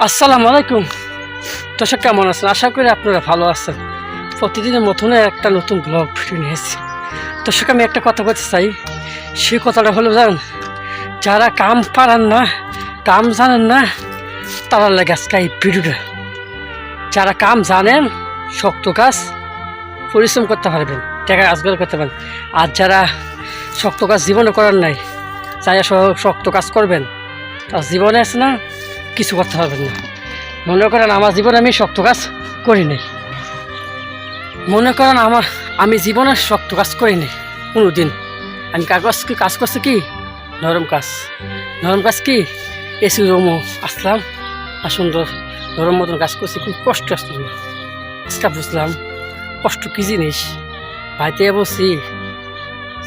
আসসালামু আলাইকুম। দর্শক কেমন আছেন? আশা করি আপনারা ভালো আছেন। প্রতিদিনের মতনে একটা নতুন ব্লগ ভিডিও নিয়ে এসেছি। দর্শক আমি একটা কথা বলতে চাই, সেই কথাটা হলো জানেন, যারা কাম পারেন না, কাম জানেন না, তারা লাগে আজকে এই ভিডিওটা। যারা কাম জানেন, শক্ত কাজ পরিশ্রম করতে পারবেন, টাকা রোজগার করতে পারবেন। আর যারা শক্ত কাজ জীবনে করার নাই, যারা শক্ত কাজ করবেন, তার জীবনে আছে না কিছু করতে পারবেন না। মনে করেন আমার জীবনে আমি শক্ত কাজ করি নাই, মনে করেন আমি জীবনে শক্ত কাজ করি নাই কোনো দিন। আমি কাজ করছি কি নরম কাজ কি এসি রুমও আসলাম আর সুন্দর নরম মতন কাজ করছি, খুব কষ্ট আসছিল না। আজকে বুঝলাম কষ্ট কী জিনিস। বাড়িতে বলছি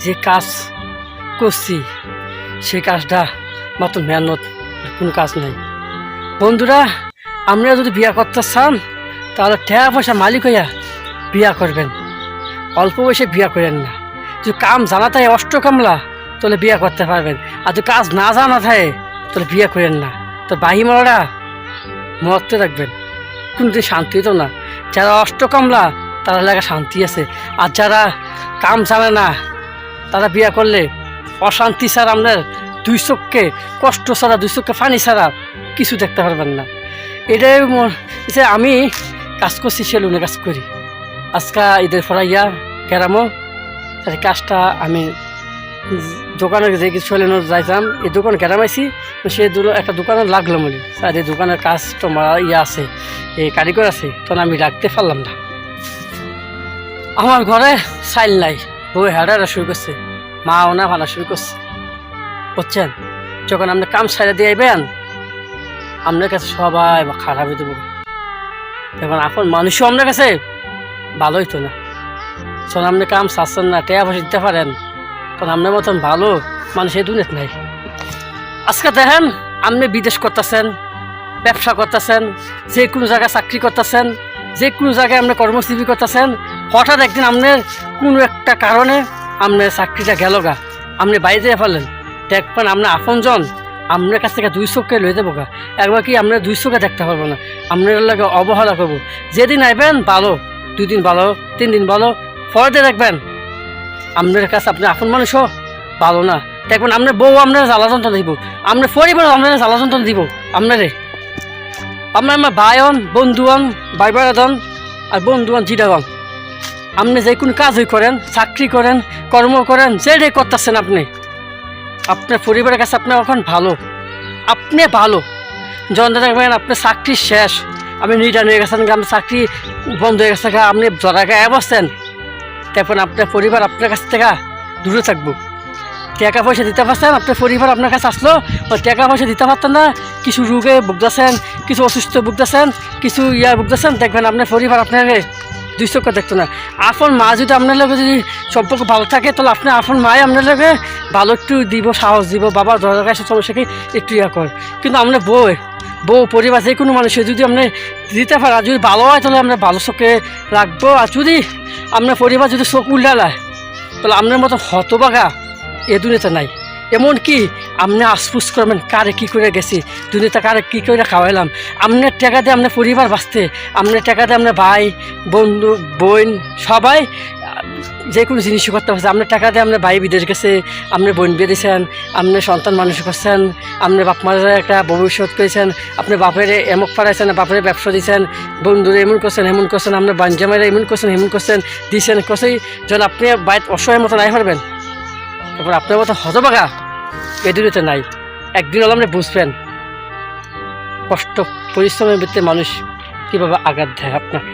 যে কাজ করছি সেই কাজটা মাত্র মেহনত, কোনো কাজ নেই। বন্ধুরা, আপনারা যদি বিয়া করতে চান তাহলে টাকা পয়সা মালিক হইয়া বিয়া করবেন, অল্প বয়সে বিয়া করেন না। যদি কাম জানা থাকে অষ্ট কামলা তাহলে বিয়া করতে পারবেন, আর যদি কাজ না জানা থাকে তাহলে বিয়া করেন না। তো বাহি মারা মরতে রাখবেন, কোনোদিন শান্তি তো না। যারা অষ্ট কামলা তারা লাগা শান্তি আছে, আর যারা কাম জানে না তারা বিয়া করলে অশান্তি ছাড়া আপনার দুই চোখকে কষ্ট ছাড়া, দুই চোখকে পানি ছাড়া কিছু দেখতে পারবেন না। এটাই যে আমি কাজ করছি, সেলুনে কাজ করি। আজকে ঈদের ফরাইয়া কেরামো কাজটা আমি দোকানে যে সেলুনে যাইতাম, এই দোকান কেরামাইছি, সে একটা দোকানে লাগলো বলি স্যার এই দোকানের কাজ তোমার আছে, এই কারিগর আছে, তখন আমি রাখতে পারলাম না। আমার ঘরে চাইল নাই, বউ হাঁটা শুরু করছে, মা ওনা ভাড়া শুরু করছে, বুঝছেন? যখন আপনি কাম ছাইড়া দিয়ে আইবেন আপনার কাছে সবাই খারাপ হয়ে দেবো। এখন এখন মানুষও আপনার কাছে ভালো হইতো না। যখন আপনি কাম চাচ্ছেন না, টাকা পয়সা দিতে পারেন, তখন আপনার মতন ভালো মানুষ এই দুনিয়াতে নাই। আজকে দেখেন আপনি বিদেশ করতেছেন, ব্যবসা করতেছেন, যে কোনো জায়গায় চাকরি করতেছেন, যে কোনো জায়গায় আপনি কর্মজীবী করতেছেন, হঠাৎ একদিন আপনার কোনো একটা কারণে আপনার চাকরিটা গেল গা, আপনি বাইরে যেয়ে ফেলেন, দেখবেন আপনার আপনজন আপনার কাছ থেকে দুই চোখকে লয়ে দেবো গা। একবার কি আপনার দুই চোখে দেখতে পারবো না, আপনার লাগে অবহেলা করবো। যেদিন আইবেন ভালো, 2 দিন ভালো, 3 দিন ভালো, পরে দিয়ে দেখবেন আপনার কাছে আপনি আপন মানুষও ভালো না। দেখবেন আপনার বউ আপনার জ্বালা যন্ত্রণা দিব, আপনার পরিবার আপনার জ্বালা যন্ত্রণা দিব, আপনার আমার ভাই হন, বন্ধু হন, ভাই বেড়াদন আর বন্ধু হন, জিডাগন। আপনি যে কোনো কাজই করেন, চাকরি করেন, কর্ম করেন, যেটাই করতেছেন আপনি, আপনার পরিবারের কাছে আপনি এখন ভালো, আপনি ভালো। যখন দেখবেন আপনার চাকরি শেষ, আপনি রিটার্ন হয়ে গেছেন, আপনার চাকরি বন্ধ হয়ে গেছে, আপনি জায়গায় বসছেন, তখন আপনার পরিবার আপনার কাছ থেকে দূরে থাকবো। টাকা পয়সা দিতে পারছেন, আপনার পরিবার আপনার কাছে আসলো, টাকা পয়সা দিতে পারতেন না, কিছু রোগে ভুগতেছেন, কিছু অসুস্থ ভুগতেছেন, কিছু ভুগতেছেন, দেখবেন আপনার পরিবার আপনাকে দুই চোখে দেখতো না। আপন মা যদি আপনার লগে যদি সম্পর্ক ভালো থাকে, তাহলে আপনার আপন মাই আপনার লগে ভালো একটু দিব, সাহস দিব, বাবা দরকার এসে সমস্যাকে একটু কর। কিন্তু আপনার বউ পরিবার যে কোনো মানুষের যদি আপনি দিতে পারে, আর যদি ভালো হয় তাহলে আমরা ভালো চোখে রাখবো। আর যদি আপনার পরিবার যদি চোখ উল্টালায়, তাহলে আপনার মতো হতবাগা এ দুনিয়াতে নাই। এমনকি আপনি আশপুস করবেন কারে কী করে গেছি, দুনিয়াতে কারে কী করে খাওয়াইলাম। আপনার টাকা দিয়ে আপনার পরিবার বাঁচতে, আপনার টাকা দিয়ে আপনার ভাই বন্ধু বোন সবাই যে কোনো জিনিসই করতে পারছে। আপনার টাকা দিয়ে আপনার ভাই বিদেশ গেছে, আপনার বোন বিয়ে দিয়েছেন, আপনার সন্তান মানুষ করছেন, আপনার বাপ মার একটা ভবিষ্যৎ করেছেন, আপনি বাপের এমক পাড়াইছেন, বাপের ব্যবসা দিয়েছেন, বন্ধুরা এমন করছেন, আপনার বাঞ্জামাইরা এমন করছেন দিয়েছেন করছেই। যখন আপনি বাইরে অসহায় মতো নাই পারবেন, তারপর আপনার মতো হতবাগা এ দুনিয়াতে নাই। একদিন হলে আপনি বুঝবেন কষ্ট পরিশ্রমের ভিত্তিতে মানুষ কীভাবে আঘাত দেয় আপনাকে।